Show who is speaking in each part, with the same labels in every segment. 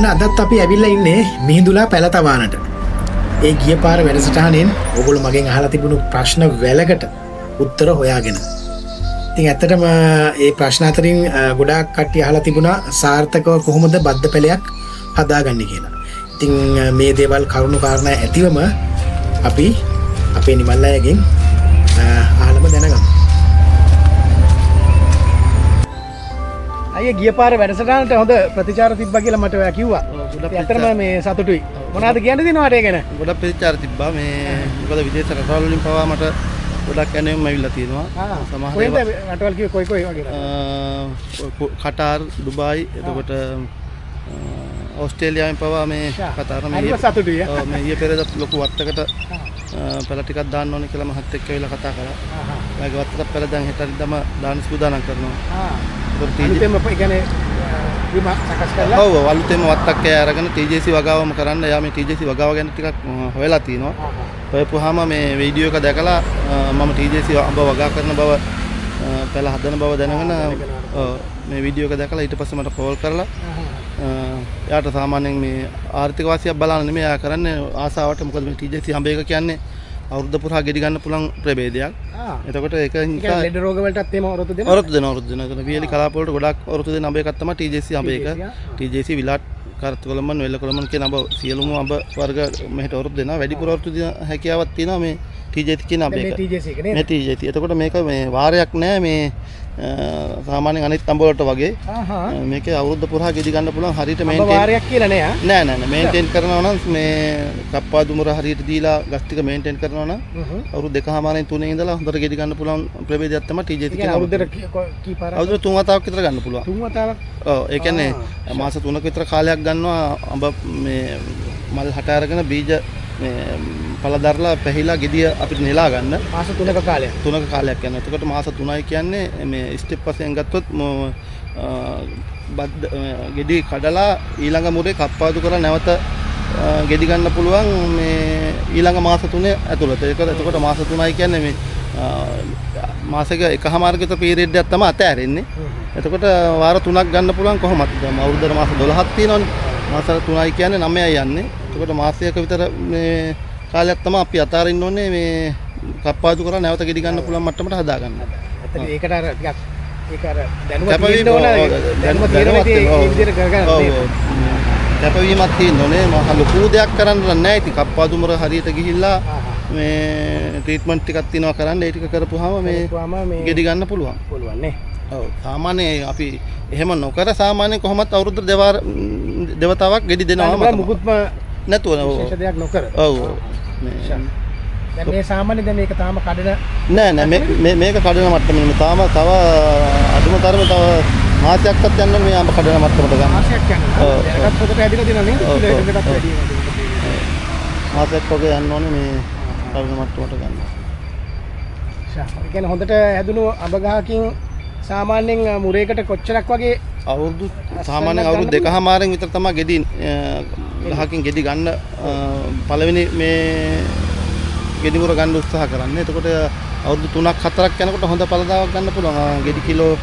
Speaker 1: ඔන්න අදත් අපි ඇවිල්ලා ඉන්නේ මිහිඳුලා පැලතවානට. ඒ ගිය පාර වැඩසටහනෙන් ඔයගොල්ලෝ මගෙන් අහලා තිබුණු ප්‍රශ්න වැලකට උත්තර හොයාගෙන. ඉතින් ඇත්තටම මේ ප්‍රශ්න අතරින් ගොඩාක් කට්ටිය අහලා තිබුණා සාර්ථකව කොහොමද බද්ධ පැලයක් හදාගන්නේ කියලා. ඉතින් මේ දේවල් කරුණු කාරණා ඇතිවම අපි අපේ නිමල් අයගෙන් අහලම දැනගමු. අය ගිය පාර වැඩසටහනට හොඳ ප්‍රතිචාර තිබ්බා කියලා මට ඔයා කිව්වා. ඇත්තටම මේ සතුටුයි. මොනවද කියන්න දෙනවද ඒ ගැන?
Speaker 2: ගොඩක් ප්‍රතිචාර තිබ්බා. මේ මොකද විදේශ රටවල් වලින් පවා මට ගොඩක් කැණෙම් ඇවිල්ලා තියෙනවා.
Speaker 1: සමහර ඒවා රටවල් කිව්වේ කොයි වගේද?
Speaker 2: කටාර්, දුබායි, එතකොට ඕස්ට්‍රේලියාවෙන් පවා මේ කතාර
Speaker 1: මේ සතුටුයි.
Speaker 2: මේ ඊයේ පෙරේද ලොකු වත්තකට පැල ටිකක් දාන්න ඕනේ කියලා මහත් එක්ක ඇවිල්ලා කතා කරා. ඒගොල්ලෝ වත්තට පැල දැන් හෙට හරිදම දාන්න සූදානම් කරනවා.
Speaker 1: අලුතෙන්ම ඒ කියන්නේ විම සකස් කරලා
Speaker 2: ඔව් අලුතෙන්ම වත්තක් අරගෙන TJC වගාවම කරන්න. යා මේ TJC වගාව ගැන ටිකක් හොයලා තිනවා. හොයපුවාම මේ වීඩියෝ එක දැකලා මම TJC අඹ වගා කරන බව පැල හදන බව දැනගෙන මේ වීඩියෝ එක දැකලා ඊට පස්සේ මට කෝල් කරලා එයාට සාමාන්‍යයෙන් මේ ආර්ථික වාසියක් බලන්න නෙමෙයි එයා කරන්නේ ආසාවට. මොකද මේ TJC අඹ එක කියන්නේ අවුරුද්ද පුරා ගෙඩි ගන්න පුළුවන් ප්‍රභේදයක්. එතකොට ඒක නිසා
Speaker 1: ලෙඩ රෝග වලටත් එම ඔරොත්තු දෙනවා.
Speaker 2: ඔරොත්තු දෙනවා. එතන වියලි කලාප වලට ගොඩක් ඔරොත්තු දෙන අඹ එකක් තමයි TJC අඹ එක. TJC විලාට් කරත්කොළඹන් වෙල්ලකොළඹන් කියන අඹ සියලුම අඹ වර්ග මෙහෙට ඔරොත්තු දෙනවා. වැඩිපුර ඔරොත්තු දෙන හැකියාවක් තියෙනවා මේ TJC කියන අඹ එක. මේ TJC. එතකොට මේක මේ වාරයක් නෑ මේ සාමාන්‍යයෙන් අනිත් අඹ වලට වගේ. මේකේ අවුරුද්ද පුරා ගෙඩි ගන්න පුළුවන් හරියට මේන්ටේන්.
Speaker 1: වාරයක් කියලා නෑ.
Speaker 2: නෑ මේන්ටේන් කරනවා නම් මේ කප්පාදු මුර හරියට දීලා ගස් ටික මේන්ටේන් කරනවා නම් අවුරුදු 2මාරෙන් 3 ඉඳලා හොඳට ගෙඩි ගන්න පුළුවන් ප්‍රභේදයක් තමයි TJC කියන.
Speaker 1: අවුරුද්දට කී පාරක්?
Speaker 2: අවුරුදු 3 වතාවක් විතර ගන්න පුළුවන්.
Speaker 1: 3 වතාවක්?
Speaker 2: ඔව් ඒ කියන්නේ මාස 3ක විතර කාලයක් ගන්නවා අඹ මේ මල් හට අරගෙන බීජ මේ පළදරලා පැහිලා ගෙඩිය අපිට නෙලා ගන්න.
Speaker 1: මාස 3ක කාලයක්.
Speaker 2: 3ක කාලයක් යනවා. එතකොට මාස 3යි කියන්නේ මේ ස්ටෙප් වශයෙන් ගත්තොත් ගෙඩි කඩලා ඊළඟ මුරේ කප්පාදු කරලා නැවත ගෙඩි ගන්න පුළුවන් මේ ඊළඟ මාස 3 ඇතුළත. එතකොට මාස 3යි කියන්නේ මේ මාසෙක එකමාරක විතර පීරියඩ් එකක් තමයි අතෑරෙන්නේ. එතකොට වාර 3ක් ගන්න පුළුවන් කොහොමද? අවුරුද්දට මාස 12ක් තියෙනවනේ. මාස 3යි කියන්නේ 9යි යන්නේ. එතකොට මාසයක විතර මේ කාලයක් තමයි අපි අතාරින්න ඕනේ මේ කප්පාදු කරලා නැවත ගෙඩි ගන්න පුළුවන් මට්ටමට හදාගන්න.
Speaker 1: ඇත්තට ඒකට අර ටිකක් ඒක අර දැනුම තියෙන්න ඕන. දැනුම තියෙනවා මේ විදිහට කරගන්න.
Speaker 2: කැපවීමක් තියෙන්න ඕනේ. මහ ලොකු දෙයක් කරන්න නැහැ. ඉතින් කප්පාදු මුර හරියට ගිහිල්ලා මේ ට්‍රීට්මන්ට් ටිකක් තියනවා කරන්න. ඒ ටික කරපුවාම මේ ගෙඩි ගන්න පුළුවන්.
Speaker 1: පුළුවන් නේ.
Speaker 2: ඔව් සාමාන්‍යයෙන් අපි එහෙම නොකර සාමාන්‍යයෙන් කොහොමත් අවුරුද්ද දෙවතාවක් ගෙඩි දෙනවා
Speaker 1: මුකුත්ම
Speaker 2: නැතුව
Speaker 1: විශේෂ දෙයක් නොකර.
Speaker 2: ඔව්
Speaker 1: දැන් මේ සාමාන්‍ය දැන් මේක තාම කඩන
Speaker 2: නෑ මේක කඩන මට්ටමේ තාම තව අඩුම තරමේ තව මාසයක්වත් යන්න මේ අඹ කඩන මට්ටමට ගන්න.
Speaker 1: මාසයක් යනවා. ඒකත් පොතට ඇදිලා දෙනවා නේද? ඒකටත් වැඩි.
Speaker 2: මාසයක් වගේ යන්න ඕනේ මේ කඩන මට්ටමට ගන්න.
Speaker 1: ඒ කියන්නේ හොඳට හැදුණු අඹ ගහකින් සාමාන්‍යයෙන් මුරේකට කොච්චරක් වගේ
Speaker 2: අවුරුදු සාමාන්‍යයෙන් අවුරුදු 2මාරෙන් විතර තමයි ගෙඩි ගහකින් ගෙඩි ගන්න පළවෙනි මේ ගෙඩි මුර ගන්න උත්සාහ කරන්නේ. එතකොට අවුරුදු 3ක් 4ක් යනකොට හොඳ පළදාවක් ගන්න පුළුවන්. ගෙඩි කිලෝ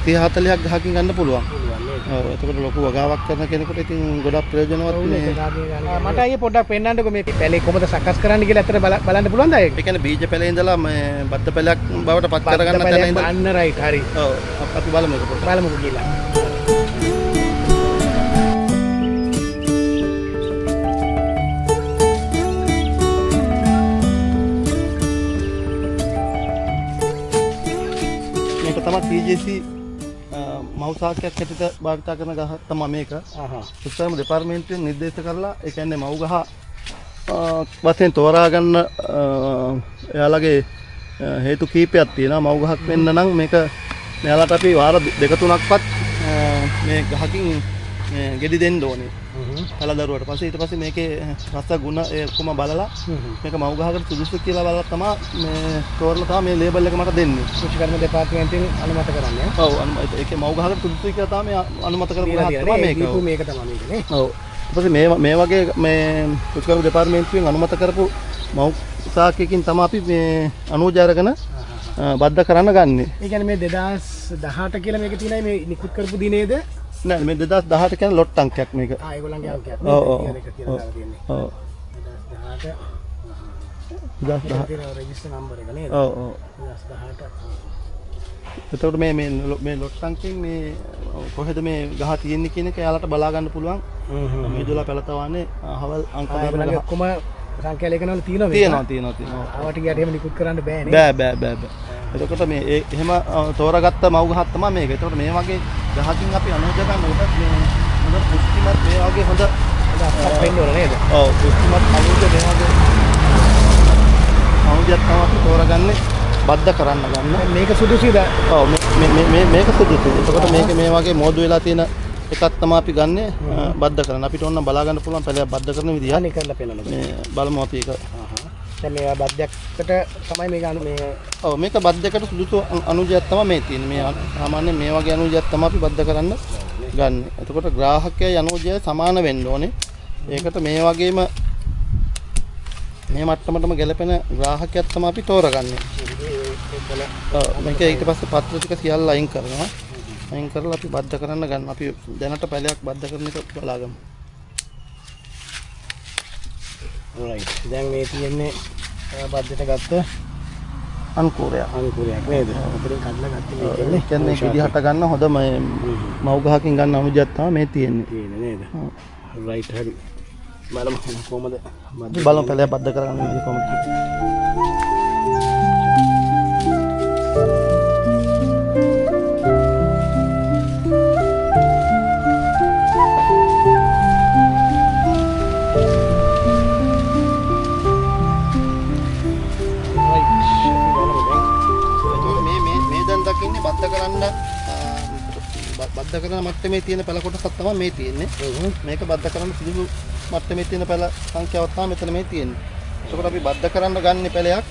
Speaker 2: 30 40ක් ගහකින් ගන්න පුළුවන්. ඔව් එතකොට ලොකු වගාවක් කරන කෙනෙකුට ඉතින් ගොඩක් ප්‍රයෝජනවත් මේ.
Speaker 1: මට අයියේ පොඩ්ඩක් පෙන්නන්නකෝ මේ පැලේ කොහොමද සකස් කරන්න කියලා ඇත්තට බලන්න පුළුවන්ද ඒක?
Speaker 2: ඒ කියන්නේ බීජ පැලේ ඉඳලා මේ බද්ද පැලයක් බවට පත් කරගන්න තැන ඉඳලා
Speaker 1: අන්න රයිට් හරි.
Speaker 2: ඔව් අපි බලමු ඒක පොඩ්ඩක්.
Speaker 1: බලමුකෝ කියලා.
Speaker 2: මේක තමයි TJC මව්සාකයක් හැටියට භාවිත කරන ගහ තමයි මේක. උත්සාහම දෙපාර්තමේන්තුවෙන් නිර්දේශ කරලා ඒ කියන්නේ මව් ගහ වශයෙන් තෝරා ගන්න එයාලගේ හේතු කීපයක් තියෙනවා. මව් ගහක් වෙන්න නම් මේක මෙයාලට අපි වාර 2-3ක්වත් මේ ගහකින් ගෙඩි දෙන්න ඕනේ. පළදරුවට පස්සේ ඊට පස්සේ මේකේ රස ගුණ ඒ ඔක්කොම බලලා මේක මව් ගහකට සුදුසු කියලා බලලා තමයි මේ තෝරලා තමයි මේ ලේබල් එක මට දෙන්නේ.
Speaker 1: කෘෂිකර්ම දෙපාර්තමේන්තුවෙන් අනුමත කරන්නේ.
Speaker 2: ඔව් ඒකේ මව් ගහකට සුදුසුයි කියලා තමයි අනුමත කරපු ගහ තමයි මේක.
Speaker 1: මේක තමයි මේක නේ.
Speaker 2: ඔව්. ඊට පස්සේ මේ වගේ මේ කෘෂිකර්ම දෙපාර්තමේන්තුවෙන් අනුමත කරපු මව් ශාකයකින් තමයි අපි මේ අනුජ අරගෙන බද්ධ කරන්න ගන්නෙ.
Speaker 1: ඒ කියන්නේ මේ 2018 කියලා මේක තියෙනයි මේ නිකුත් කරපු දිනේද
Speaker 2: නෑ මේ 2018 කියන ලොට් අංකයක් මේක.
Speaker 1: ඒගොල්ලන්ගේ අංකයක්
Speaker 2: ඔව් ඔව්.
Speaker 1: කියලා දාලා තියෙන්නේ.
Speaker 2: ඔව්.
Speaker 1: 2018 තියෙන රෙජිස්ටර් නම්බර් එක නේද?
Speaker 2: ඔව් ඔව්.
Speaker 1: 2018.
Speaker 2: එතකොට මේ ලොට් අංකයෙන් මේ කොහෙද මේ ගහ තියෙන්නේ කියන එක එයාලට බලා ගන්න පුළුවන්. මේ දොලා පැලතවන්නේ හවල් අංක
Speaker 1: ඒගොල්ලන්ගේ ඔක්කොම සංඛ්‍යා ලේඛනවල තියෙනවා
Speaker 2: තියෙනවා.
Speaker 1: ආවට ගියට එහෙම නිකුත් කරන්න බෑ නේ.
Speaker 2: බෑ. එතකොට මේ එහෙම තෝරාගත්ත මව් ගහක් තමයි මේක. එතකොට මේ වගේ ගහකින් අපි අනුජ ගන්නකොට මේ හොඳ පුෂ්ටිමත් මේ වගේ හොඳ
Speaker 1: අක්කක් වෙන්න ඕන නේද?
Speaker 2: ඔව් පුෂ්ටිමත් අනුජ මේ වගේ අනුජක් තමයි අපි තෝරාගන්නේ බද්ධ කරන්න ගන්න.
Speaker 1: මේක සුදුසුද?
Speaker 2: ඔව් මේක සුදුසුයි. එතකොට මේක මේ වගේ මෝඩ් වෙලා තියෙන එකක් තමයි අපි ගන්නෙ බද්ධ කරන්න. අපිට ඕන බලා ගන්න පුළුවන් පැලයක් බද්ධ කරන විදිහ.
Speaker 1: අනේ කරලා පෙන්නන්න.
Speaker 2: මේ බලමු අපි ඒක.
Speaker 1: දැන් මේ බද්දයකට තමයි මේක මේ
Speaker 2: ඔව් මේක බද්ධයකට සුදුසු අනුජයක් තමයි මේ තියෙන්නේ. මේ සාමාන්‍යයෙන් මේ වගේ අනුජයක් තමයි අපි බද්ධ කරන්න ගන්න. එතකොට ග්‍රාහකයා අනුජය සමාන වෙන්න ඕනේ. ඒකට මේ වගේම මේ මට්ටමටම ගැලපෙන ග්‍රාහකයක් තමයි අපි තෝරගන්නේ. ඔව් මේක ඊට පස්සේ පත්‍ර ටික සියල්ල අයින් කරනවා. අයින් කරලා අපි බද්ධ කරන්න ගන්න. අපි දැනට පැලයක් බද්ධ කරන එක බලාගමු.
Speaker 1: right. දැන් මේ තියෙන්නේ බද්දට ගත්ත
Speaker 2: අංකුරයක්.
Speaker 1: අංකුරයක් නේද? උඩින් කඩලා ගත්තේ මේ
Speaker 2: ඒ කියන්නේ කිඩි හට ගන්න හොඳ මව් ගහකින් ගන්න අනුජයක් තමයි මේ තියෙන්නේ.
Speaker 1: තියෙන්නේ නේද? right හරි. බලමු කොහමද
Speaker 2: බලමු පැලයක් බද්ධ කරගන්න විදිහ කොහොමද බද්ධ කරන මට්ටමේ තියෙන පැල කොටසක් තමයි මේ තියෙන්නේ. මේක බද්ධ කරන්න සුදුසු මට්ටමේ තියෙන පැල සංඛ්‍යාවක් තමයි මෙතන මේ තියෙන්නේ. ඒකට අපි බද්ධ කරන්න ගන්න පැලයක්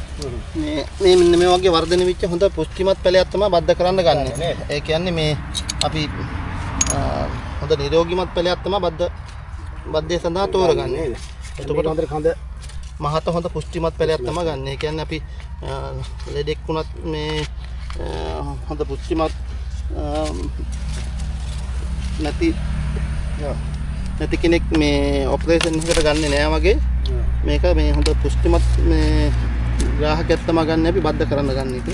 Speaker 2: මේ මෙන්න මේ වගේ වර්ධනය වෙච්ච හොඳ පුෂ්ටිමත් පැලයක් තමයි බද්ධ කරන්න ගන්න. ඒ කියන්නේ මේ අපි හොඳ නිරෝගීමත් පැලයක් තමයි බද්ධය සඳහා තෝරගන්නේ. එතකොට
Speaker 1: හොඳට කඳ
Speaker 2: මහත හොඳ පුෂ්ටිමත් පැලයක් තමයි ගන්න. ඒ කියන්නේ අපි ලෙඩෙක් වුණත් මේ හොඳ පුෂ්ටිමත් නැති කෙනෙක් මේ ඔපරේෂන් එකකට ගන්නෙ නෑ වගේ මේක මේ හොඳ පුෂ්ටිමත් මේ ග්‍රාහකයෙක් තමයි ගන්න අපි බද්ධ කරන්න ගන්න එක.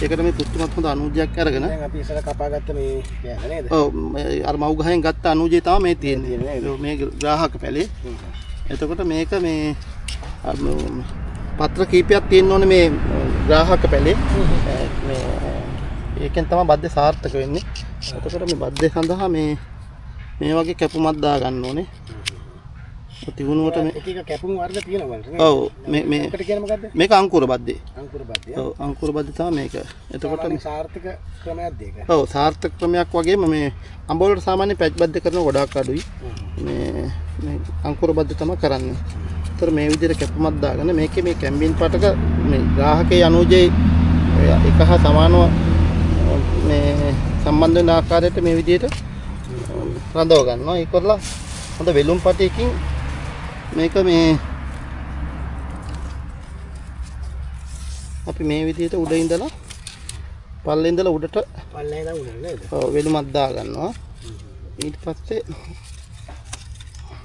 Speaker 2: ඒකට මේ පුෂ්ටිමත් හොඳ අනුජයක් අරගෙන
Speaker 1: දැන් අපි ඉස්සර කපාගත්ත මේ කෑම නේද?
Speaker 2: ඔව් අර මව් ගහෙන් ගත්ත අනුජය තමයි මේ තියෙන්නේ. මේ ග්‍රාහක පැලේ. එතකොට මේක මේ පත්‍ර කීපයක් තියෙන්න ඕනේ මේ ග්‍රාහක පැලේ. මේ ඒකෙන් තමයි බද්ධ සාර්ථක වෙන්නේ. එතකොට මේ බද්ධ සඳහා මේ වගේ කැපුමක් දා ගන්න ඕනේ. තිබුණුවට මේ
Speaker 1: එක එක කැපුම් වර්ග තියෙනවා නේද?
Speaker 2: ඔව් මේ
Speaker 1: එකට කියන්නේ මොකද්ද?
Speaker 2: මේක අංකුර බද්ධේ.
Speaker 1: අංකුර බද්දය.
Speaker 2: ඔව් අංකුර බද්ධ තමයි මේක. එතකොට
Speaker 1: සාර්ථක ක්‍රමයක්ද ඒක?
Speaker 2: ඔව් සාර්ථක ක්‍රමයක් වගේම මේ අඹ වලට සාමාන්‍ය පැච් බද්ධ කරන ගොඩාක් අඩුයි. මේ අංකුර බද්ධ තමයි කරන්නේ. ඒතර මේ විදිහට කැපුමක් දාගෙන මේකේ මේ කැම්බින් පාටක මේ ග්‍රාහකයේ අනුජේ එක හා සමානව මේ සම්බන්ධ වෙන ආකාරයට මේ විදිහට රඳව ගන්නවා. ඒ කරලා හොඳ වෙලුම් පටියකින් මේක මේ අපි මේ විදිහට උඩ ඉඳලා පල්ලේ ඉඳලා උඩට
Speaker 1: පල්ලේ ඉඳලා උඩ නේද?
Speaker 2: ඔව් වෙලුමක් දා ගන්නවා. ඊට පස්සේ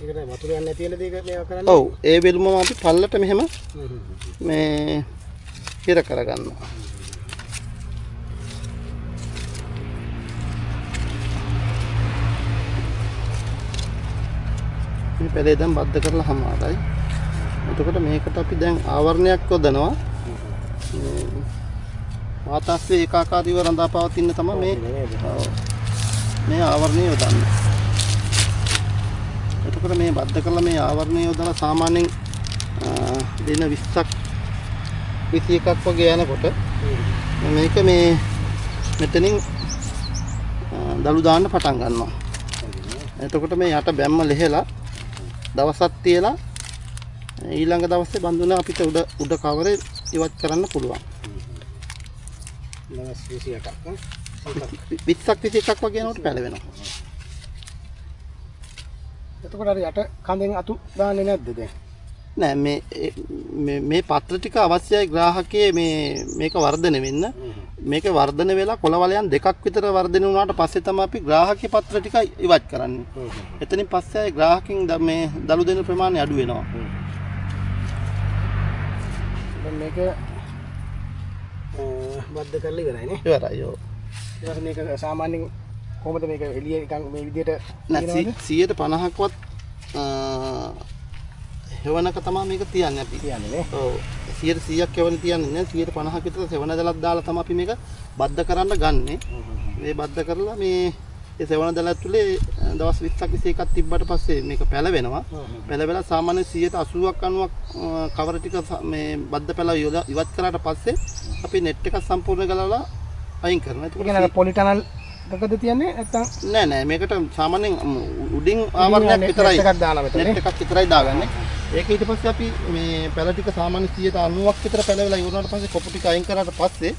Speaker 1: ඒකට වතුර යන්නේ නැති වෙලද ඒක මේවා කරන්නේ?
Speaker 2: ඔව් ඒ වෙලුමම අපි පල්ලට මෙහෙම මේ හිර කරගන්නවා. මේ පැලේ දැන් බද්ධ කරලා හමාරයි. එතකොට මේකට අපි දැන් ආවරණයක් යොදනවා. වාතාශ්‍රය ඒකාකාරීව රඳා පවතින තමයි මේ ආවරණය යොදන්නේ. එතකොට මේ බද්ධ කරලා මේ ආවරණය යොදලා සාමාන්‍යයෙන් දින 20ක් 21ක් වගේ යනකොට මේක මේ මෙතනින් දළු දාන්න පටන් ගන්නවා. එතකොට මේ යට බැම්ම ලෙහෙලා දවසක් තියලා ඊළඟ දවසේ බඳුන අපිට උඩ කවරේ ඉවත් කරන්න පුළුවන්.
Speaker 1: දවස් 28ක්
Speaker 2: 20ක් 21ක් වගේ යනකොට පැලවෙනවා.
Speaker 1: එතකොට අර යට කඳෙන් අතු දාන්නේ නැද්ද දැන්?
Speaker 2: නෑ මේ පත්‍ර ටික අවශ්‍යයි ග්‍රාහකයේ මේක වර්ධනය වෙන්න. මේක වර්ධනය වෙලා කොළ වලයන් දෙකක් විතර වර්ධනය වුණාට පස්සේ තමයි අපි ග්‍රාහකයේ පත්‍ර ටික ඉවත් කරන්නේ. එතනින් පස්සේ ග්‍රාහකෙන් මේ දළු දෙන ප්‍රමාණය අඩු වෙනවා.
Speaker 1: දැන් මේක බද්ධ කරලා ඉවරයිනේ.
Speaker 2: ඉවරයි. ඔව්.
Speaker 1: ඊට මේක සාමාන්‍යයෙන් කොහොමද මේක එළිය නිකන් මේ විදියට
Speaker 2: නෑ 150ක්වත් හෙවණක තමයි මේක තියන්නේ අපි.
Speaker 1: තියන්නේ නේ.
Speaker 2: ඔව් 100ක් හෙවණ තියන්නේ නෑ 150ක් විතර සෙවණ දලක් දාලා තමයි අපි මේක බද්ධ කරන්න ගන්නෙ. මේ බද්ධ කරලා මේ ඒ සෙවණ දල ඇතුලේ දවස් 20ක් 21ක් තිබ්බට පස්සේ මේක පැලවෙනවා. පැලවෙලා සාමාන්‍ය 180ක් 90ක් කවර ටික මේ බද්ධ පැල ඉවත් කරාට පස්සේ අපි නෙට් එක සම්පූර්ණ ගලවලා අයින් කරනවා.
Speaker 1: ඒක නේද පොලිටනල් එකද තියන්නේ නැත්තම්
Speaker 2: නෑ මේකට සාමාන්‍යයෙන් උඩින් ආවරණයක් විතරයි
Speaker 1: නෙට් එකක් දාලා මෙතන
Speaker 2: නෙට් එකක් විතරයි දාගන්නේ. ඒක ඊට පස්සේ අපි මේ පැල ටික සාමාන්‍ය 90ක් විතර පැලවෙලා ඉවරනාට පස්සේ කොපු ටික අයින් කරාට පස්සේ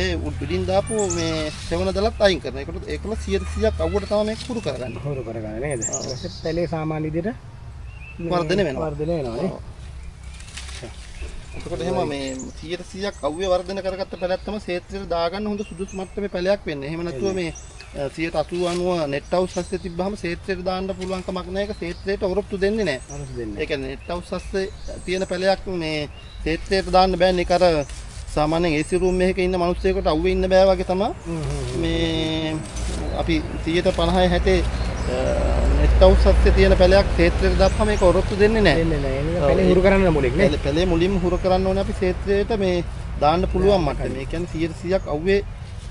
Speaker 2: ඒ උඩින් දාපු මේ සෙවණ දලත් අයින් කරනවා. ඒකම 100ක් අවුවට තමයි මේක පුරු කරගන්නේ.
Speaker 1: හොරු කරගන්නේ නේද? ඊට පස්සේ පැලේ සාමාන්‍ය විදියට
Speaker 2: වර්ධනය වෙනවා.
Speaker 1: වර්ධනය වෙනවානේ.
Speaker 2: එතකොට එහෙම මේ 100ක් අවුවේ වර්ධනය කරගත්ත පැලයක් තමයි ක්ෂේත්‍රයට දාගන්න හොඳ සුදුසු මට්ටමේ පැලයක් වෙන්නේ. එහෙම නැතුව මේ 180 90 නෙට් හවුස් හස්සේ තිබ්බහම ක්ෂේත්‍රයට දාන්න පුළුවන් කමක් නැහැ. ඒක ක්ෂේත්‍රයට ඔරොත්තු දෙන්නේ නැහැ.
Speaker 1: අරස් දෙන්නේ.
Speaker 2: ඒ කියන්නේ නෙට් හවුස් හස්සේ තියෙන පැලයක් මේ ක්ෂේත්‍රයට දාන්න බෑනේ. ඒක අර සාමාන්‍යයෙන් AC room එකක ඉන්න මිනිස්සුයෙකුට අවුවේ ඉන්න බෑ වගේ තමයි මේ අපි 150 60 නෙට් හවුස් හස්සේ තියෙන පැලයක් ක්ෂේත්‍රයට දාපුවම ඒක ඔරොත්තු දෙන්නේ නැහැ.
Speaker 1: දෙන්නේ නැහැ. ඒක පැලේ හුරු කරන්න මුලින් නේ.
Speaker 2: පැලේ මුලින්ම හුරු කරන්න ඕනේ අපි ක්ෂේත්‍රයට මේ දාන්න පුළුවන් මට්ටමේ. ඒ කියන්නේ 100ක් අවුවේ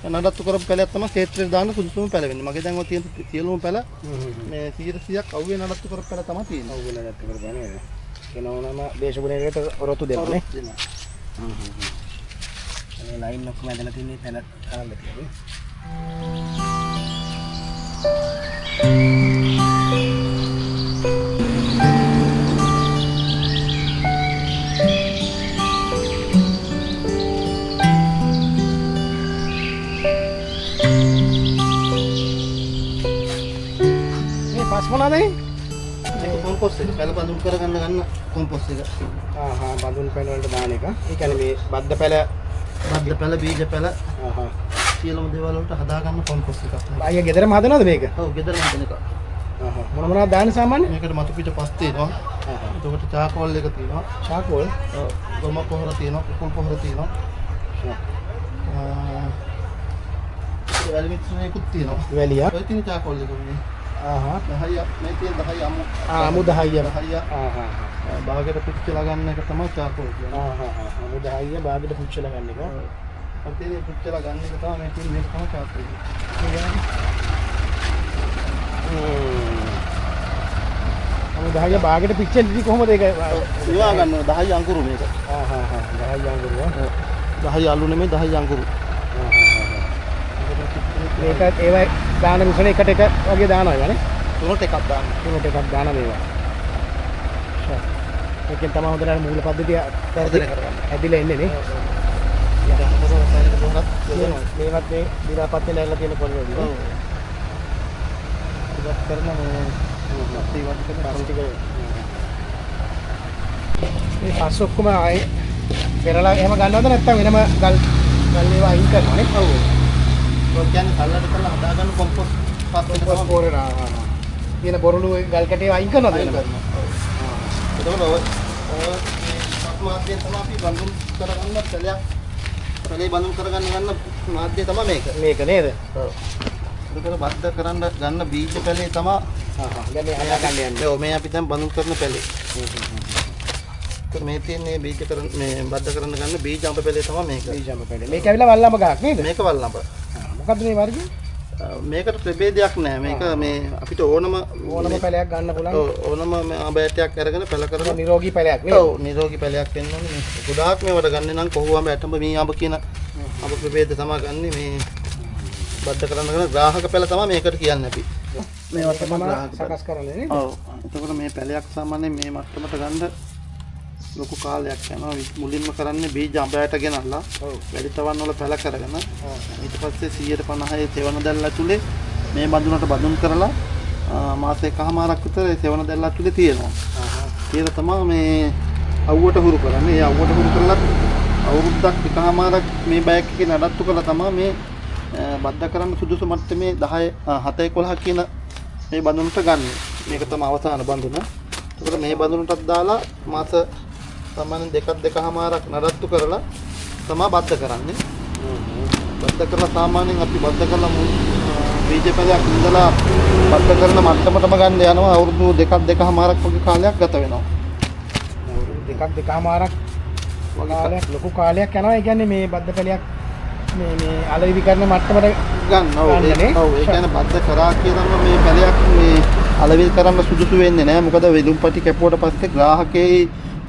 Speaker 2: නඩත්තු කරපු පැලයක් තමයි ක්ෂේත්‍රයට දාන්න සුදුසුම පැල වෙන්නේ. මගේ දැන් ඔය තියෙන සියලුම පැල මේ 100ක් අවුවේ නඩත්තු කරපු පැල තමයි තියෙන්නේ.
Speaker 1: අවුවේ නඩත්තු කරපුවා නේද? කෙනෝනම දේශගුණයකට ඔරොත්තු දෙනවා නේ. මේ ලයින් ඔක්කොම ඇදලා තියෙන්නේ පැල ආරම්භ තියෙන්නේ. මොනවාද මේ?
Speaker 2: ඒක කොම්පෝස්ට් එක. පැල බඳුන් කරගන්න ගන්න කොම්පෝස්ට් එක.
Speaker 1: බඳුන් පැල වලට දාන එක. ඒ කියන්නේ මේ බද්ද පැල
Speaker 2: බීජ පැල
Speaker 1: ආහා
Speaker 2: සියලුම දේවල් වලට හදා ගන්න කොම්පෝස්ට් එකක්.
Speaker 1: අයියා ගෙදරම හදනවද මේක?
Speaker 2: ඔව් ගෙදරම හදන එක.
Speaker 1: මොනවද දාන්නේ සාමාන්‍ය?
Speaker 2: මේකට මතු පිට පස් තියෙනවා. එතකොට චාකෝල් එක තියෙනවා.
Speaker 1: චාකෝල්?
Speaker 2: ඔව්. ගොම පොහොර තියෙනවා. කුකුල් පොහොර තියෙනවා. වැලි මිශ්‍රණයකුත් තියෙනවා.
Speaker 1: වැලියා.
Speaker 2: ඔය තියෙන චාකෝල් එක මේ. 10ක් මේ තියෙන 10 අමු.
Speaker 1: අමු 10ක්.
Speaker 2: 10ක්. බාගෙට පුච්චලා ගන්න එක තමයි චාකෝල් කියන්නේ.
Speaker 1: අමු 10 බාගෙට පුච්චලා ගන්න එක.
Speaker 2: අතේ පුච්චලා ගන්න එක තමයි මේ තියෙන මේක තමයි චාකෝල්.
Speaker 1: අමු 10 බාගෙට පිච්චෙන්නේ කොහොමද ඒක?
Speaker 2: ඉවා ගන්නවා 10 අඟුරු මේක.
Speaker 1: 10 අඟුරු.
Speaker 2: 10 අලු නෙමෙයි 10 අඟුරු.
Speaker 1: මේක ඒවයි දාන මිශ්‍රණ එකට එක වගේ දානවා නේ.
Speaker 2: තුනට එකක් දාන්න.
Speaker 1: තුනට එකක් දාන මේවා. ඒකෙන් තමයි හොඳට මූල පද්ධතිය ඇදිලා එන්නේ නේ. මේවත් මේ දිරාපත් වෙලා ඉන්න තියෙන පොල් වල. ඔව්. ඉවත් කරන මේ ඉවත් කරන ටික. මේ පස් ඔක්කොම ආයේ පෙරලා එහෙම ගන්නවද නැත්නම් වෙනම ගල් ඒවා අයින් කරනවා නේ? ඔව්.
Speaker 2: ඔය කියන්නේ සල්ලට කරලා හදාගන්න කොම්පෝස්ට් පස් එක තමයි
Speaker 1: පොරේ තියෙන බොරළු ගල් කැටේ අයින් කරනවද වෙනම?
Speaker 2: එතකොට ඔය මාධ්‍යයෙන් තමයි අපි බඳුන් කරගන්න පැලයක් පැලේ බඳුන් කරගන්න ගන්න මාධ්‍යය තමයි මේක.
Speaker 1: මේක නේද?
Speaker 2: ඔව්. එතකොට බද්ධ කරන්න ගන්න බීජ පැලේ තමයි
Speaker 1: දැන් මේ හදා ගන්න යන්නේ.
Speaker 2: ඔව් මේ අපි දැන් බඳුන් කරන පැලේ. මේ තියෙන්නේ බීජ කරන මේ බද්ධ කරන්න ගන්න බීජ අඹ පැලේ තමයි මේක.
Speaker 1: බීජ අඹ පැලේ. මේක ඇවිල්ලා වල්ලඹ ගහක් නේද?
Speaker 2: මේක වල්ලඹ.
Speaker 1: මොකද්ද මේ වර්ගය?
Speaker 2: මේකට ප්‍රභේදයක් නැහැ. මේක මේ අපිට ඕනම
Speaker 1: පැලයක් ගන්න පුළුවන්.
Speaker 2: ඕනම අඹ ඇටයක් අරගෙන පැල කරන
Speaker 1: නිරෝගී පැලයක් නේද?
Speaker 2: ඔව් නිරෝගී පැලයක් වෙන්න ඕනේ මේ. ගොඩාක් මේවට ගන්න නම් කොහොම අඹ ඇටඹ මේ අඹ කියන අඹ ප්‍රභේද තමයි ගන්න මේ බද්ධ කරන්න කරන ග්‍රාහක පැල තමයි මේකට කියන්නේ අපි.
Speaker 1: මේවට තමයි සකස් කරන්නේ නේද?
Speaker 2: ඔව්. එතකොට මේ පැලයක් සාමාන්‍යයෙන් මේ මට්ටමට ගන්න ලොකු කාලයක් යනවා. මුලින්ම කරන්නේ බීජ අඹ ඇට ගෙනල්ලා වැඩි තවන් වල පැල කරගෙන ඊට පස්සේ 150 සෙවණ දැල්ල ඇතුලේ මේ බඳුනට බඳුන් කරලා මාස එකමාරක් විතර සෙවණ දැල්ල ඇතුලේ තියෙනවා. කියලා තමයි මේ අවුවට හුරු කරන්නේ. ඒ අවුවට හුරු කරලා අවුරුද්දක් එකමාරක් මේ බෑග් එකේ නඩත්තු කරලා තමයි මේ බද්ධ කරන්න සුදුසු මට්ටමේ 10 7 11 කියන මේ බඳුනට ගන්න. මේක තමයි අවසාන බඳුන. ඒකට මේ බඳුනටත් දාලා මාස සාමාන්‍යයෙන් දෙකමාරක් නඩත්තු කරලා තමයි බද්ධ කරන්නේ. බද්ධ කරලා සාමාන්‍යයෙන් අපි බද්ධ කරලා බීජ පැලයක් ඉඳලා බද්ධ කරන මට්ටමටම ගන්න යනවා අවුරුදු දෙකමාරක් වගේ කාලයක් ගත වෙනවා.
Speaker 1: අවුරුදු දෙකමාරක් වගේ ලොකු කාලයක් යනවා. ඒ කියන්නේ මේ බද්ධ පැලයක් මේ අලෙවි කරන මට්ටමට
Speaker 2: ගන්න. ඔව් ඒ කියන්නේ බද්ධ කරා කියනම මේ පැලයක් මේ අලෙවි කරන්න සුදුසු වෙන්නේ නැහැ. මොකද වෙලුම්පටි කැපුවට පස්සේ ග්‍රාහකයේ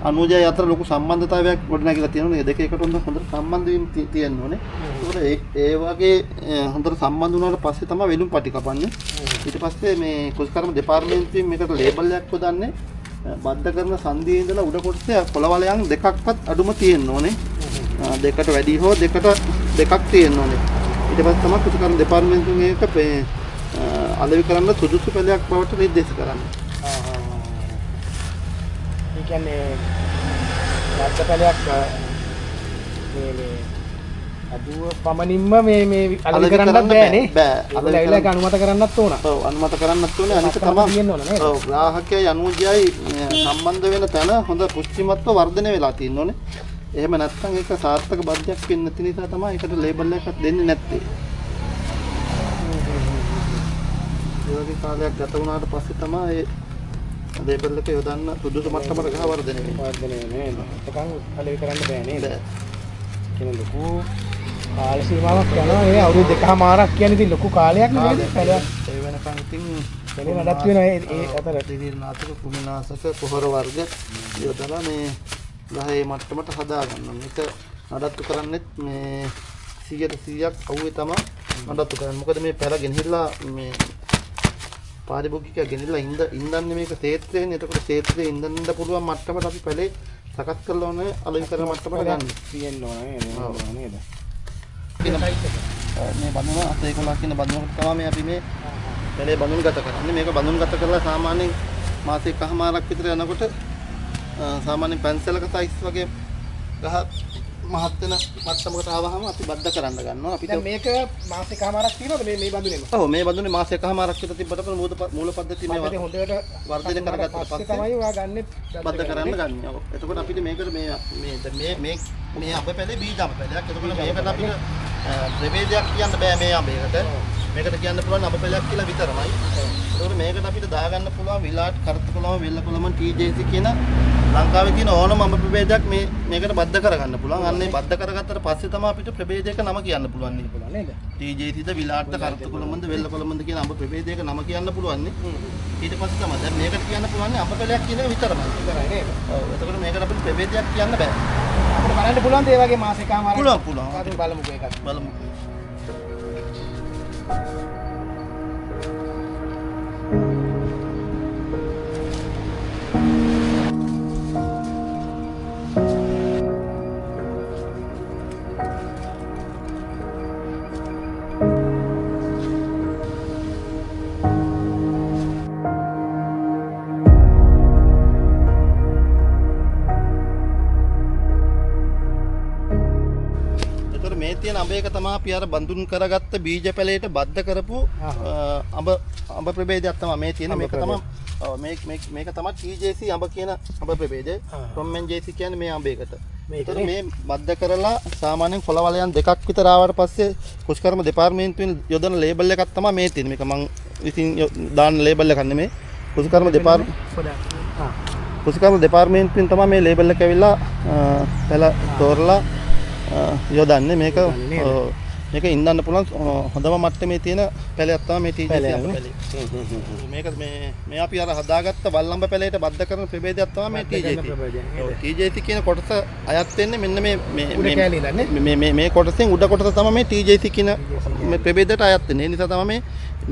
Speaker 2: අනුජය අතර ලොකු සම්බන්ධතාවයක් ගොඩනැගිලා තියෙනවා. මේ දෙක එකට හොඳට සම්බන්ධ වීම තියෙන්න ඕනේ. ඒකට ඒ වගේ හොඳට සම්බන්ධ වුණාට පස්සේ තමයි වෙලුම්පටි කපන්නේ. ඊට පස්සේ මේ කෘෂිකර්ම දෙපාර්තමේන්තුවෙන් මේකට ලේබල් එකක් හොදන්නේ. බද්ධ කරන සංදියේ ඉඳලා උඩ කොටසේ කොළවලයන් දෙකක්වත් අඩුම තියෙන්න ඕනේ. දෙකට වැඩි හෝ දෙකක් තියෙන්න ඕනේ. ඊට පස්සේ තමයි කෘෂිකර්ම දෙපාර්තමේන්තුවෙන් ඒක අලෙවි කරන්න සුදුසු පැලයක් බවට නිර්දේශ කරන්නේ.
Speaker 1: ඒ කියන්නේ බද්ධ පැලයක් මේ අදුව පමණින්ම මේ අලෙවි කරන්නත් බෑනේ.
Speaker 2: බෑ.
Speaker 1: අලෙවිලා ඒක අනුමත කරන්නත් ඕන.
Speaker 2: ඔව් අනුමත කරන්නත් ඕනේ. අනික තමයි
Speaker 1: තියෙන්න ඕන නේද?
Speaker 2: ඔව් ග්‍රාහකයයි අනුජයයි සම්බන්ධ වෙන තැන හොඳ පුෂ්ටිමත්ව වර්ධනය වෙලා තියෙන්න ඕනේ. එහෙම නැත්නම් ඒක සාර්ථක බද්ධයක් වෙන්නේ නැති නිසා තමයි ඒකට ලේබල් එකක් දෙන්නේ නැත්තේ. ඒ වගේ කාලයක් ගත වුණාට පස්සේ තමයි ඒ ලේබල් එක යොදන්න සුදුසු මට්ටමකට ගහ වර්ධනය වෙන්නේ.
Speaker 1: වර්ධනය වෙන්නේ නේද? ඒකන් අලෙවි කරන්න බෑ නේද? කියන ලොකු කාල සීමාවක් යනවා. ඒ අවුරුදු දෙකමාරක් කියන්නේ ඉතින් ලොකු කාලයක් නේද? පැලයක්
Speaker 2: ඒ වෙනකන් ඉතින්
Speaker 1: පැලේ නඩත් වෙනවා ඒ අතර
Speaker 2: දිවිනාශක කුමිනාශක පොහොර වර්ග යොදලා මේ ගහේ මට්ටමට හදා ගන්නවා. මේක නඩත්තු කරන්නේත් මේ 100%ක් අවුවේ තමයි නඩත්තු කරන්නේ. මොකද මේ පැල ගෙනහිල්ලා මේ පාරිභෝගිකයා ගෙනහිල්ලා ඉන්දන්නේ මේක ක්ෂේත්‍රයෙන්. එතකොට ක්ෂේත්‍රයේ ඉන්දන්න පුළුවන් මට්ටමට අපි පැලේ සකස් කරලා ඕනේ අලෙවි කරන මට්ටමට ගන්න.
Speaker 1: තියෙන්න ඕනේ නේද?
Speaker 2: මේ බඳුන 811 කියන බඳුනකට තමයි අපි මේ පැලේ බඳුන් ගත කරන්නේ. මේක බඳුන් ගත කරලා සාමාන්‍යයෙන් මාසෙකමාරක් විතර යනකොට සාමාන්‍යයෙන් පැන්සලක සයිස් වගේ ගහ මහත් වෙන මට්ටමකට ආවහම අපි බද්ධ කරන්න ගන්නවා. අපිට
Speaker 1: දැන් මේක මාසෙකමාරක් තියෙනවද මේ බඳුනේම?
Speaker 2: ඔව් මේ බඳුනේ මාසෙකමාරක් විතර තිබ්බට මූල පද්ධතිය මේ
Speaker 1: හොඳට
Speaker 2: වර්ධනය කරගත්ත පස්සේ
Speaker 1: තමයි ඔයා ගන්නෙ
Speaker 2: බද්ධ කරන්න ගන්න. ඔව් එතකොට අපිට මේකට මේ අඹ පැලේ බීජ අඹ පැලයක්. එතකොට මේකට අපිට ප්‍රභේදයක් කියන්න බෑ මේ අඹයකට. මේකට කියන්න පුළුවන් අඹ පැලයක් කියලා විතරමයි. ඒකෝර මේකට අපිට දාගන්න පුළුවන් විලාට් කරත්තකොළම වෙල්ලකොළම TJC කියන ලංකාවේ තියෙන ඕනම අඹ ප්‍රභේදයක් මේකට බද්ධ කරගන්න පුළුවන්. අන්න ඒ බද්ධ කරගත්තට පස්සේ තමයි අපිට ප්‍රභේදයක නම කියන්න පුළුවන්
Speaker 1: නේද?
Speaker 2: TJCද විලාට්ද කරත්තකොළමද වෙල්ලකොළමද කියන අඹ ප්‍රභේදයක නම කියන්න පුළුවන්. ඊට පස්සේ තමයි දැන් මේකට කියන්න පුළුවන් අඹ පැලයක් කියන විතරමයි.
Speaker 1: විතරයි නේද?
Speaker 2: ඔව් එතකොට මේකට අපිට ප්‍රභේදයක් කියන්න බෑ.
Speaker 1: අපිට බලන්න පුළුවන් ඒ වගේ මාසෙකමාරක්
Speaker 2: පුළුවන්.
Speaker 1: අපි බලමුකෝ එකක්.
Speaker 2: බලමු. මේ තියෙන අඹයක තමයි අපි අර බඳුන් කරගත්ත බීජ පැලයට බද්ධ කරපු අඹ ප්‍රභේදයක් තමයි මේ තියෙන. මේක තමයි මේක තමයි TJC අඹ කියන අඹ ප්‍රභේදය. Tom and JC කියන්නේ මේ අඹයකට. මේකට මේ බද්ධ කරලා සාමාන්‍යයෙන් කොළවලයන් දෙකක් විතර ආවට පස්සේ කෘෂිකර්ම දෙපාර්තමේන්තුවෙන් යොදන ලේබල් එකක් තමයි මේ තියෙන්නේ. මේක මම ඉතින් දාන්න ලේබල් එකක් නෙමෙයි. කෘෂිකර්ම දෙපාර්තමේන්තුවෙන් තමයි මේ ලේබල් එක ඇවිල්ලා පැල තෝරලා යොදන්නේ. මේක ඉන්නන්න පුළුවන් හොඳම මට්ටමේ තියෙන පැලයක් තමයි මේ TJC අඹ පැලේ. මේක මේ අපි අර හදාගත්ත වල්ලම්බ පැලේට බද්ධ කරන ප්‍රභේදයක් තමයි මේ TJC. ඔව් TJC කියන කොටස අයත් වෙන්නේ මෙන්න මේ කොටසෙන් උඩ කොටස තමයි මේ TJC කියන මේ ප්‍රභේදයට අයත් වෙන්නේ. ඒ නිසා තමයි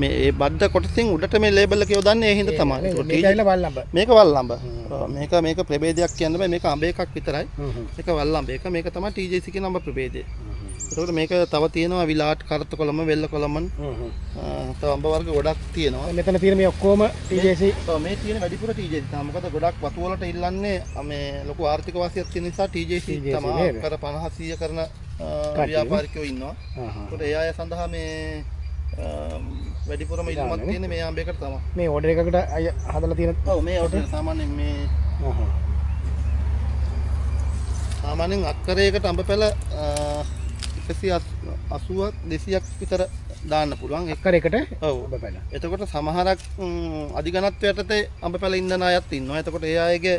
Speaker 2: මේ බද්ධ කොටසෙන් උඩට මේ ලේබල් එක යොදන්නේ. ඒ හින්දා තමයි. මේක වල්ලම්බ. මේක ප්‍රභේදයක් කියන්න බෑ. මේක අඹ එකක් විතරයි. මේක වල්ලම්බ එක. මේක තමයි TJC කියන අඹ ප්‍රභේදය. එතකොට මේක තව තියෙනවා විලාට් කරත්ත කොළම වෙල්ල කොළමන් තව අඹ වර්ග ගොඩක් තියෙනවා.
Speaker 1: මෙතන තියෙන මේ ඔක්කොම TJC
Speaker 2: ඔව් මේ තියෙන වැඩිපුර TJC තමයි. මොකද ගොඩක් වතු වලට ඉල්ලන්නේ මේ ලොකු ආර්ථික වාසියක් තියෙන නිසා TJC තමයි කර 50 100 කරන ව්‍යාපාරිකයෝ ඉන්නවා. ඒකට ඒ අය සඳහා මේ වැඩිපුරම ඉල්ලුමක් තියෙන්නේ මේ ආඹයකට තමයි.
Speaker 1: මේ ඕඩර් එකකට අය හදලා තියෙන.
Speaker 2: ඔව් මේ ඕඩර් සාමාන්‍යයෙන් මේ සාමාන්‍යයෙන් අක්කරයකට අඹ පැල 180ක් 200ක් විතර දාන්න පුළුවන්
Speaker 1: අක්කරයකට.
Speaker 2: ඔව් අඹ පැල. එතකොට සමහරක් අධිගණත්වයටතේ අඹ පැල ඉන්ධන අයත් ඉන්නවා. එතකොට ඒ අයගේ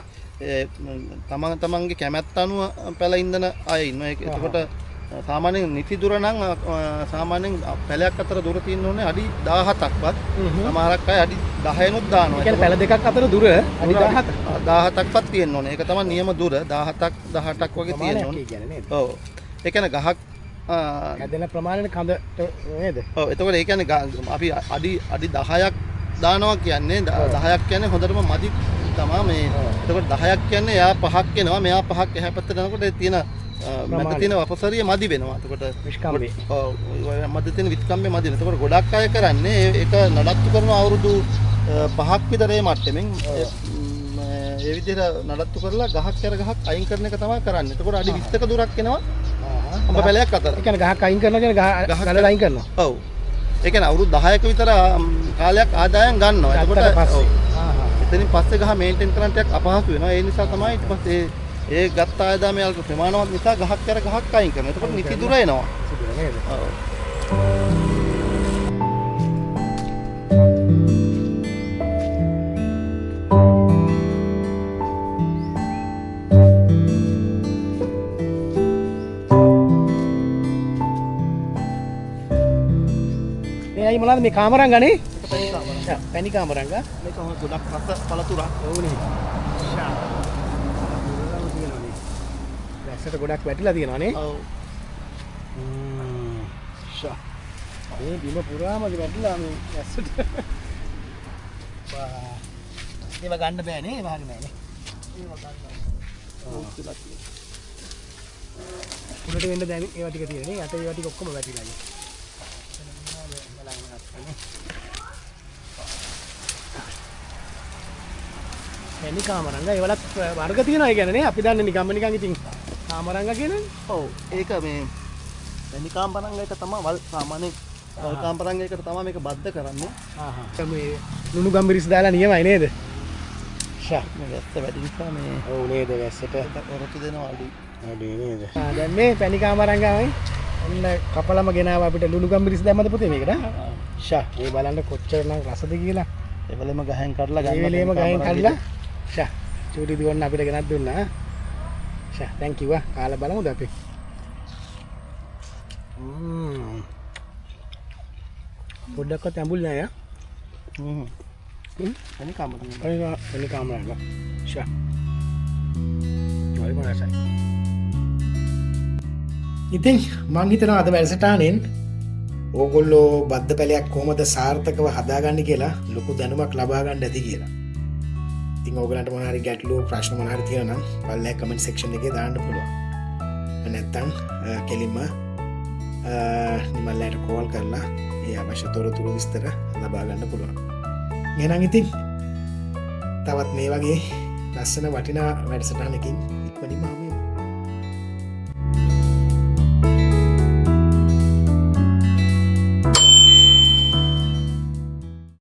Speaker 2: තමන්ගේ කැමැත්ත අනුව පැල ඉන්ධන අය ඉන්නවා. එතකොට සාමාන්‍යයෙන් නිති දුර නම් සාමාන්‍යයෙන් පැලයක් අතර දුර තියෙන්න ඕනේ අඩි 17ක්වත්. සමහරක් අය අඩි 10නුත් දානවා.
Speaker 1: ඒ කියන්නේ පැල දෙකක් අතර දුර අඩි
Speaker 2: 17ක්වත් තියෙන්න ඕනේ. ඒක තමයි නියම දුර 17ක් 18ක් වගේ තියෙන්න ඕනේ. ඔව්. ඒ කියන්නේ ගහක්
Speaker 1: හැදෙන ප්‍රමාණයට කඳට නේද?
Speaker 2: ඔව්. එතකොට ඒ කියන්නේ අපි අඩි 10ක් දානවා කියන්නේ 10ක් කියන්නේ හොඳටම මදි තමයි මේ. එතකොට 10ක් කියන්නේ එයා 5ක් එනවා. මෙයා 5ක් එහා පැත්තට යනකොට ඒ තියෙන මැද තියෙන වපසරිය මදි වෙනවා. එතකොට
Speaker 1: විස්කම්බේ.
Speaker 2: ඔව්. මැද තියෙන විස්කම්බේ මදි වෙනවා. එතකොට ගොඩක් අය කරන්නේ ඒක නඩත්තු කරන අවුරුදු 5ක් විතර ඒ මට්ටමින් ඒ විදිහට නඩත්තු කරලා ගහක් කර ගහක් අයින් කරන එක තමයි කරන්නේ. එතකොට අඩි 20ක දුරක් එනවා. අඹ පැලයක් අතර.
Speaker 1: ඒ කියන්නේ ගහක් අයින් කරනවා කියන්නේ ගහ ගලලා අයින් කරනවා.
Speaker 2: ඔව්. ඒ කියන්නේ අවුරුදු 10ක විතර කාලයක් ආදායම් ගන්නවා. එතකොට එතනින් පස්සේ ගහ මේන්ටේන් කරන්න ටිකක් අපහසු වෙනවා. ඒ නිසා තමයි ඊට පස්සේ ඒ ගත්ත ආදායම යාලට ප්‍රමාණවත් නිසා ගහක් කර ගහක් අයින් කරනවා. එතකොට නිති දුර එනවා.
Speaker 1: නේද?
Speaker 2: ඔව්.
Speaker 1: මේ මොනවද මේ කාමරංගනේ? පැණි කාමරංගා.
Speaker 2: මේක ගොඩක් රස පළතුරක්.
Speaker 1: ඕනේ. වැස්සට ගොඩක් වැටිලා තියෙනවා නේ.
Speaker 2: ඔව්.
Speaker 1: මේ බිම පුරාම වැටිලා මේ වැස්සට. ඒව ගන්න බෑනේ. ඒව හරි නෑනේ. ඒව ගන්න. උඩට වෙන්න දැන් ඒවා ටික තියෙන නේ. යට ඒවා ටික ඔක්කොම වැටිලා ඉන්නේ. පැණි කාමරංගා ඒවලත් වර්ග තියෙනවා. ඒ කියන්නේ නේ අපි දන්නේ නිකම්ම නිකන් ඉතින් කාමරංගා කියන්නේ.
Speaker 2: ඔව්. ඒක මේ පැණි කාමරංග එක තමයි වල් සාමාන්‍යයෙන් වල් කාමරංග එකට තමයි මේක බද්ධ කරන්නේ.
Speaker 1: මේ ලුණු ගම්බිරිස් දාලා නියමයි නේද?
Speaker 2: මේ වැස්ස වැඩි නිසා මේ
Speaker 1: ඔව් නේද වැස්සට
Speaker 2: ඔරොත්තු දෙනවා අඩි
Speaker 1: නේද? දැන් මේ පැණි කාමරංගාමයි ඔන්න කපලම ගෙනාව අපිට ලුණු ගම්බිරිස් දැම්මද පුතේ මේකට? මේ බලන්න කොච්චරනම් රසද කියලා.
Speaker 2: එවලෙම ගහෙන් කඩලා ගන්න.
Speaker 1: එවලෙම ගහෙන් කඩලා චූටි දුවන්න අපිට ගෙනත් දුන්නා. thank you කාලා බලමුද අපි? පොඩ්ඩක්වත් ඇඹුල් නෑ යා.
Speaker 2: පැණි කාමරංග.
Speaker 1: පැණි කාමරංග. හරි මොනසයි. ඉතින් මං හිතනවා අද වැඩසටහනෙන් ඕගොල්ලෝ බද්ධ පැලයක් කොහොමද සාර්ථකව හදාගන්න කියලා ලොකු දැනුමක් ලබා ගන්න ඇති කියලා. ඉතින් ඕගලන්ට මොනවා හරි ගැටලු ප්‍රශ්න මොනවා හරි තියෙනවා නම් පල්ලෙහා කමෙන්ට් සෙක්ෂන් එකේ දාන්න පුළුවන්. නැත්නම් කෙලින්ම නිමල්ලට කෝල් කරලා ඒ අවශ්‍ය තොරතුරු විස්තර ලබා ගන්න පුළුවන්. එහෙනම් ඉතින් තවත් මේ වගේ ලස්සන වටිනා වැඩසටහනකින් ඉක්මනින්ම